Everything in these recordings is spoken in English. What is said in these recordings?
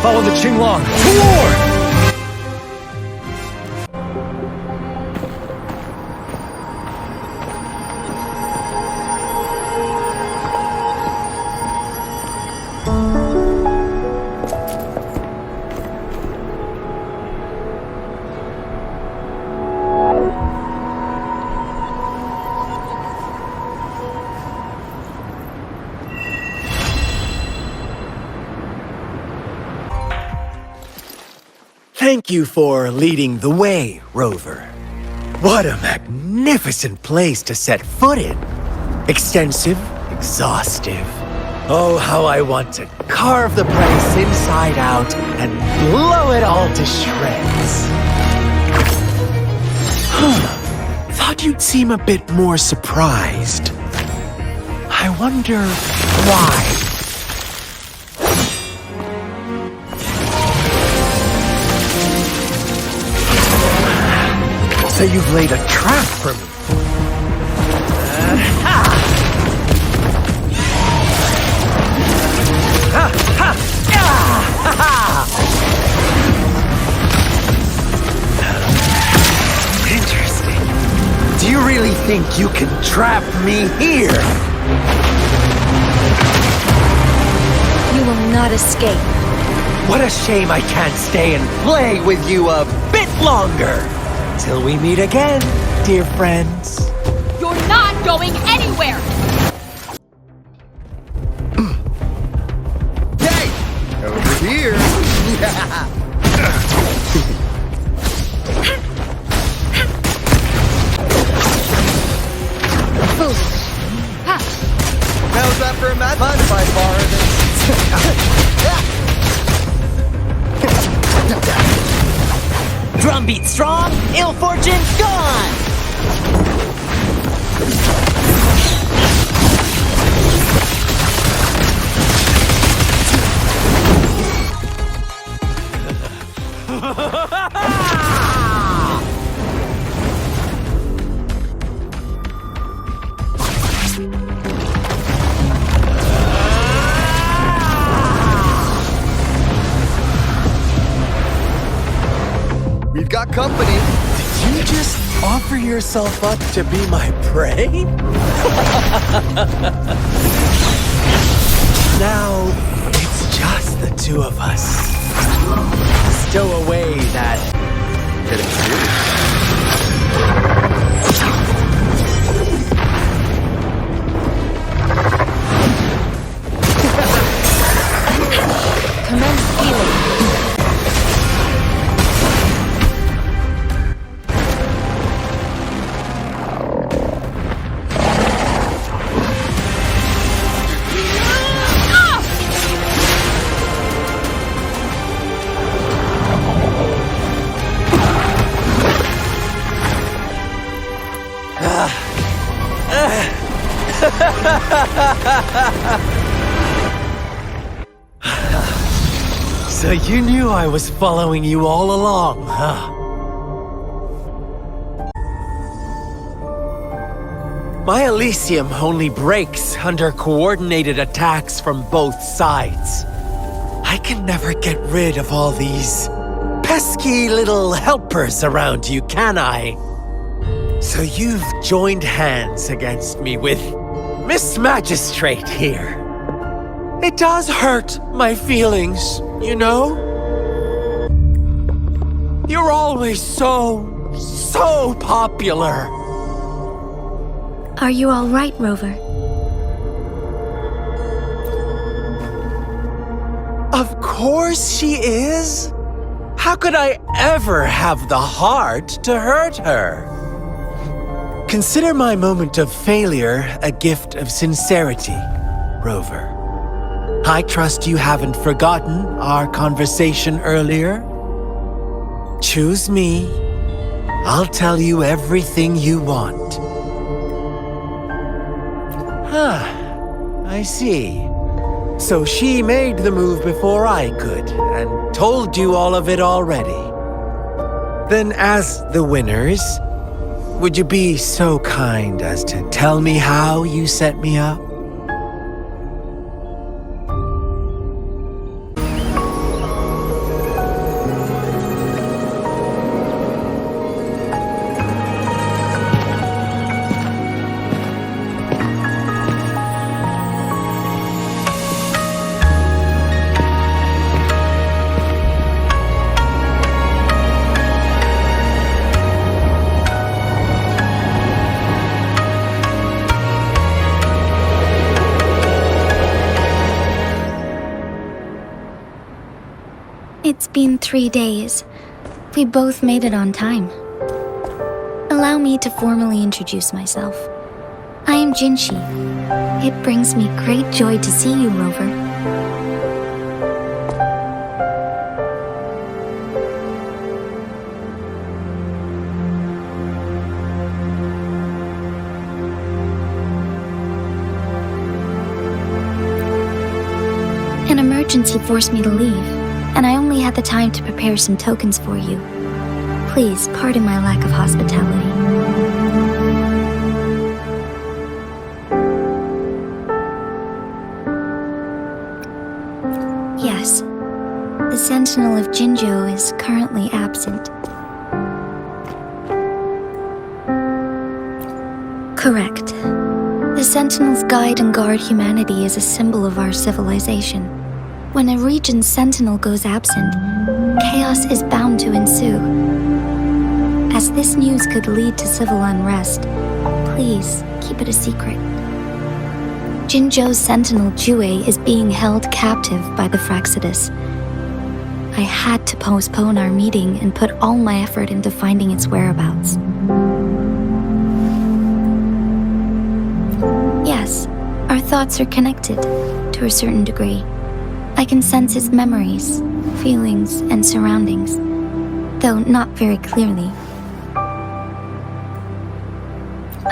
Follow the Qinglong to war! Thank you for leading the way, Rover. What a magnificent place to set foot in. Extensive, exhaustive. Oh, how I want to carve the place inside out and blow it all to shreds. Thought you'd seem a bit more surprised. I wonder why. So you've laid a trap for me. Interesting. Do you really think you can trap me here? You will not escape. What a shame I can't stay and play with you a bit longer. Till we meet again, dear friends. You're not going anywhere! Hey! Over here! How's that for a match? Mind if I borrow this? Drumbeat strong, ill fortune gone! We've got company. Did you just offer yourself up to be my prey? Now, it's just the two of us. Stow away that... Commence healing. So you knew I was following you all along, huh? My Elysium only breaks under coordinated attacks from both sides. I can never get rid of all these pesky little helpers around you, can I? So you've joined hands against me with Miss Magistrate here. It does hurt my feelings, you know? You're always so popular. Are you all right, Rover? Of course she is. How could I ever have the heart to hurt her? Consider my moment of failure a gift of sincerity, Rover. I trust you haven't forgotten our conversation earlier. Choose me. I'll tell you everything you want. I see. So she made the move before I could, and told you all of it already. Then as the winners, would you be so kind as to tell me how you set me up? It's been 3 days. We both made it on time. Allow me to formally introduce myself. I am Jinshi. It brings me great joy to see you, Rover. An emergency forced me to leave, and I only had the time to prepare some tokens for you. Please pardon my lack of hospitality. Yes, the Sentinel of Jinjo is currently absent. Correct. The Sentinels guide and guard humanity as a symbol of our civilization. When a region's sentinel goes absent, chaos is bound to ensue. As this news could lead to civil unrest, please keep it a secret. Jinjo's sentinel Jue is being held captive by the Fraxidus. I had to postpone our meeting and put all my effort into finding its whereabouts. Yes, our thoughts are connected, to a certain degree. I can sense his memories, feelings, and surroundings, though not very clearly.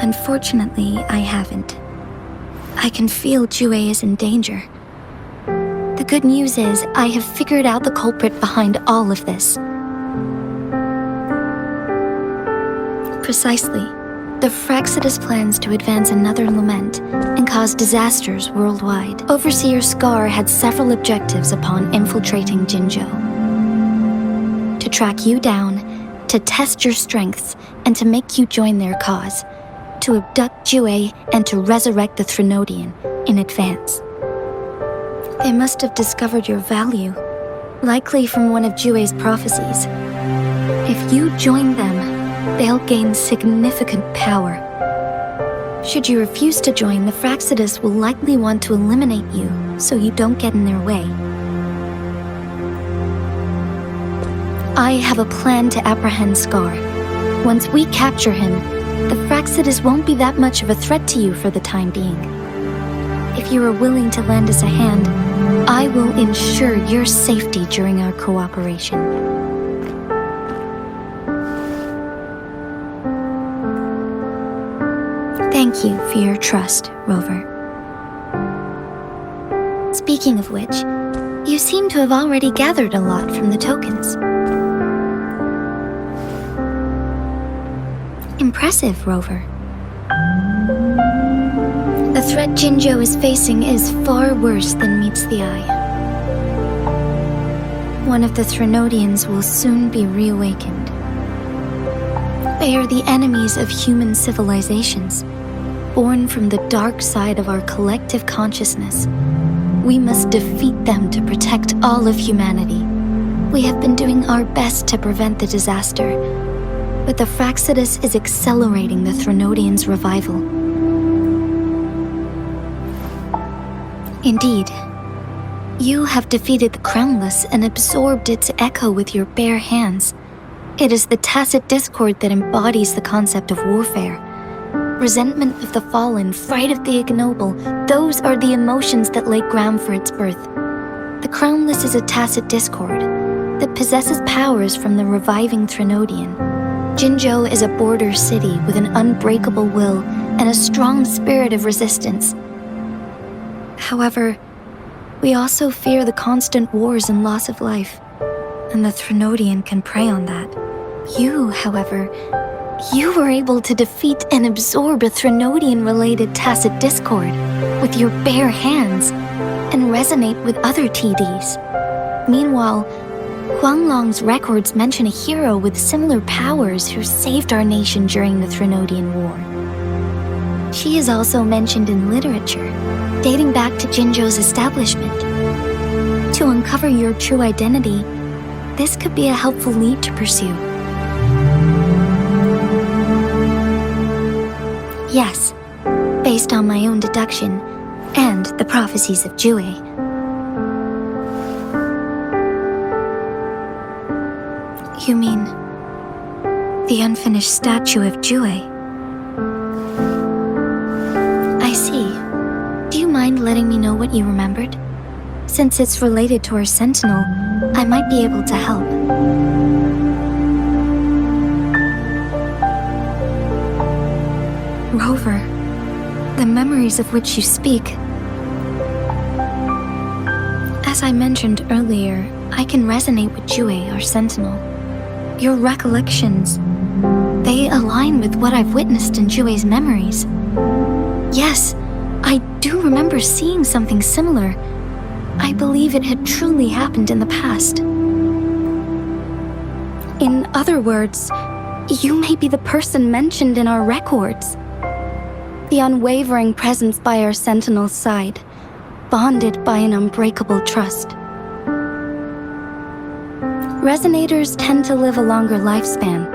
Unfortunately, I haven't. I can feel Jue is in danger. The good news is I have figured out the culprit behind all of this. Precisely. The Fraxidus plans to advance another lament and cause disasters worldwide. Overseer Scar had several objectives upon infiltrating Jinjo. To track you down, to test your strengths, and to make you join their cause. To abduct Jue and to resurrect the Threnodian in advance. They must have discovered your value, likely from one of Jue's prophecies. If you join them, they'll gain significant power. Should you refuse to join, the Fraxidus will likely want to eliminate you so you don't get in their way. I have a plan to apprehend Scar. Once we capture him, the Fraxidus won't be that much of a threat to you for the time being. If you are willing to lend us a hand, I will ensure your safety during our cooperation. Thank you for your trust, Rover. Speaking of which, you seem to have already gathered a lot from the tokens. Impressive, Rover. The threat Jinjo is facing is far worse than meets the eye. One of the Threnodians will soon be reawakened. They are the enemies of human civilizations, born from the dark side of our collective consciousness. We must defeat them to protect all of humanity. We have been doing our best to prevent the disaster, but the Fraxidus is accelerating the Threnodian's revival. Indeed, you have defeated the Crownless and absorbed its echo with your bare hands. It is the tacit discord that embodies the concept of warfare. Resentment of the fallen, fright of the ignoble, those are the emotions that lay ground for its birth. The Crownless is a tacit discord that possesses powers from the reviving Threnodian. Jinjo is a border city with an unbreakable will and a strong spirit of resistance. However, We also fear the constant wars and loss of life, and the Threnodian can prey on that. You, however, you were able to defeat and absorb a Threnodian-related tacit discord with your bare hands and resonate with other TDs. Meanwhile, Huanglong's records mention a hero with similar powers who saved our nation during the Threnodian War. She is also mentioned in literature, dating back to Jinzhou's establishment. To uncover your true identity, this could be a helpful lead to pursue. Yes, based on my own deduction and the prophecies of Jue. You mean the unfinished statue of Jue? I see. Do you mind letting me know what you remembered? Since it's related to our sentinel, I might be able to help. Rover, the memories of which you speak. As I mentioned earlier, I can resonate with Jue, our sentinel. Your recollections, they align with what I've witnessed in Jue's memories. Yes, I do remember seeing something similar. I believe it had truly happened in the past. In other words, you may be the person mentioned in our records. The unwavering presence by our sentinel's side, bonded by an unbreakable trust. Resonators tend to live a longer lifespan,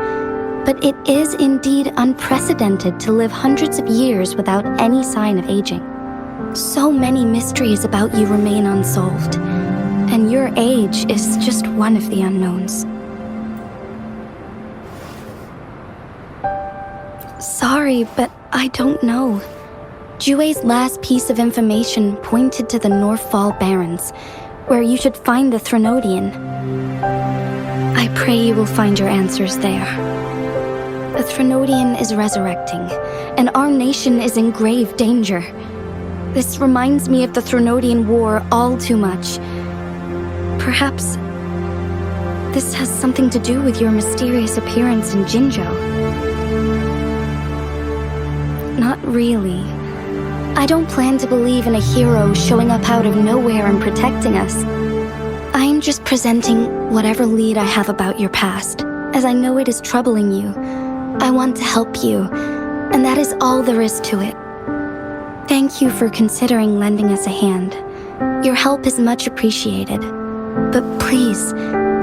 but it is indeed unprecedented to live hundreds of years without any sign of aging. So many mysteries about you remain unsolved, and your age is just one of the unknowns. Sorry, but I don't know. Jue's last piece of information pointed to the Northfall Barrens, where you should find the Threnodian. I pray you will find your answers there. The Threnodian is resurrecting, and our nation is in grave danger. This reminds me of the Threnodian War all too much. Perhaps this has something to do with your mysterious appearance in Jinzhou. Not really. I don't plan to believe in a hero showing up out of nowhere and protecting us. I'm just presenting whatever lead I have about your past, as I know it is troubling you. I want to help you, and that is all there is to it. Thank you for considering lending us a hand. Your help is much appreciated. But please,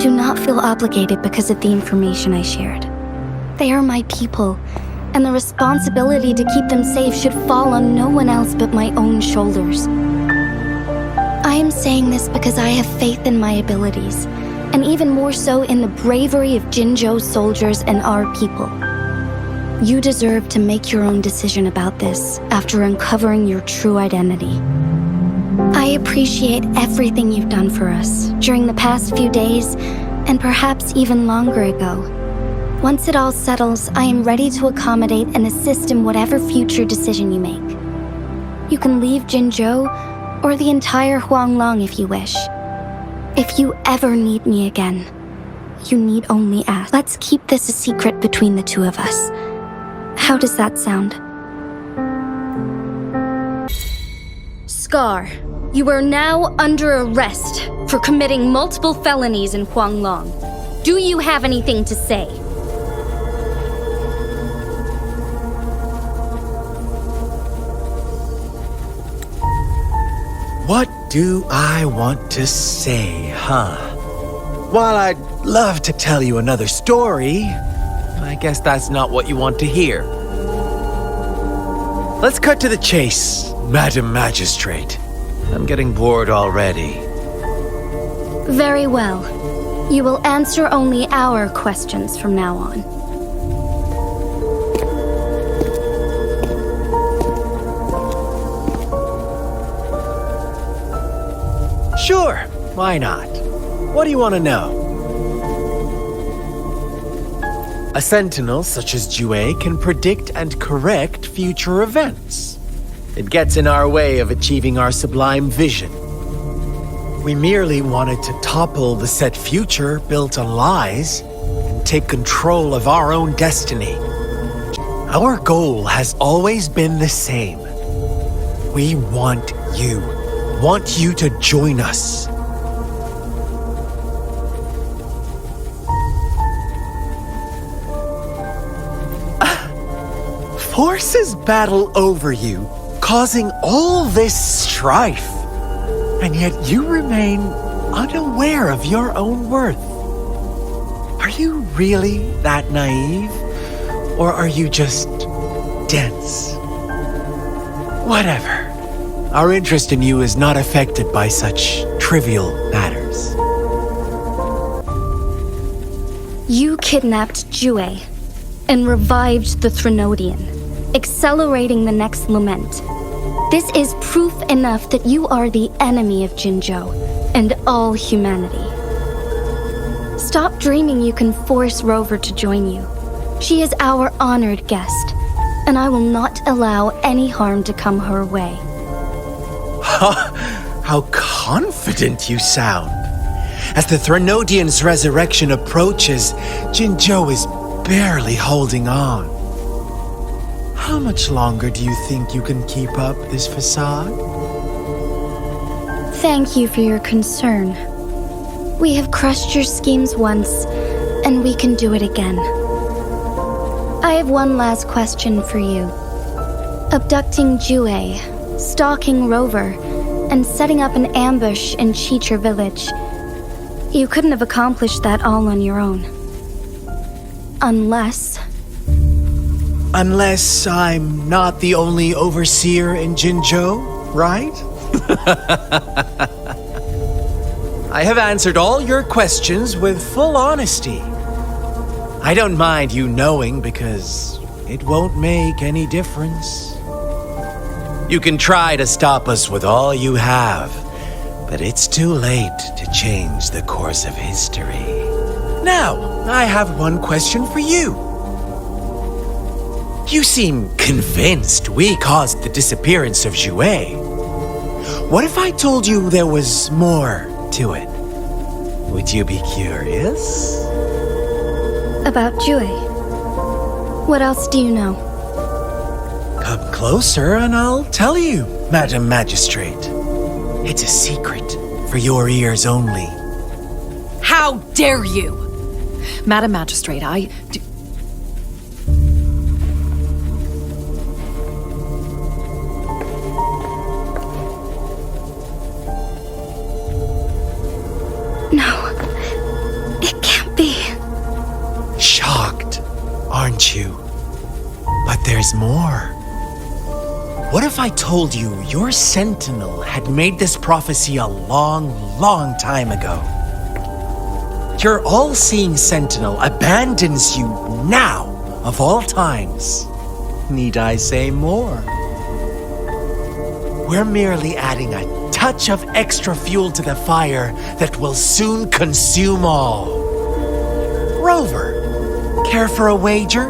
do not feel obligated because of the information I shared. They are my people, and the responsibility to keep them safe should fall on no one else but my own shoulders. I am saying this because I have faith in my abilities, and even more so in the bravery of Jinzhou's soldiers and our people. You deserve to make your own decision about this after uncovering your true identity. I appreciate everything you've done for us during the past few days, and perhaps even longer ago. Once it all settles, I am ready to accommodate and assist in whatever future decision you make. You can leave Jinzhou, or the entire Huanglong if you wish. If you ever need me again, you need only ask. Let's keep this a secret between the two of us. How does that sound? Scar, you are now under arrest for committing multiple felonies in Huanglong. Do you have anything to say? What do I want to say, huh? While I'd love to tell you another story, I guess that's not what you want to hear. Let's cut to the chase, Madam Magistrate. I'm getting bored already. Very well. You will answer only our questions from now on. Sure, why not? What do you want to know? A sentinel such as Jue can predict and correct future events. It gets in our way of achieving our sublime vision. We merely wanted to topple the set future built on lies and take control of our own destiny. Our goal has always been the same. We want you to join us. Forces battle over you, causing all this strife. And yet you remain unaware of your own worth. Are you really that naive? Or are you just dense? Whatever. Our interest in you is not affected by such trivial matters. You kidnapped Jue and revived the Threnodian, accelerating the next lament. This is proof enough that you are the enemy of Jinzhou and all humanity. Stop dreaming you can force Rover to join you. She is our honored guest, and I will not allow any harm to come her way. How confident you sound. As the Threnodian's resurrection approaches, Jinzhou is barely holding on. How much longer do you think you can keep up this facade? Thank you for your concern. We have crushed your schemes once, and we can do it again. I have one last question for you. Abducting Jue, stalking Rover, and setting up an ambush in Chicha village. You couldn't have accomplished that all on your own. Unless I'm not the only overseer in Jinzhou, right? I have answered all your questions with full honesty. I don't mind you knowing because it won't make any difference. You can try to stop us with all you have, but it's too late to change the course of history. Now, I have one question for you. You seem convinced we caused the disappearance of Jue. What if I told you there was more to it? Would you be curious? about Jue. What else do you know? Come closer and I'll tell you, Madam Magistrate. It's a secret for your ears only. How dare you! Madam Magistrate, No, it can't be. Shocked, aren't you? But there's more. What if I told you your sentinel had made this prophecy a long, long time ago? Your all-seeing sentinel abandons you now, of all times. Need I say more? We're merely adding a touch of extra fuel to the fire that will soon consume all. Rover, care for a wager?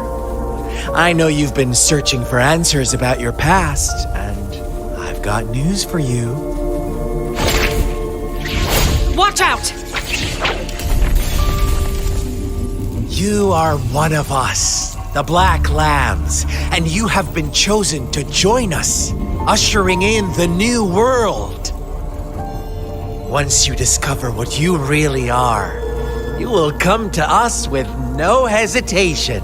I know you've been searching for answers about your past, and I've got news for you. watch out! You are one of us, the Black Lambs, and you have been chosen to join us, ushering in the new world. Once you discover what you really are, you will come to us with no hesitation.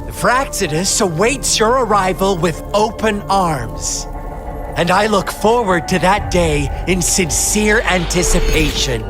The Fraxidus awaits your arrival with open arms, and I look forward to that day in sincere anticipation.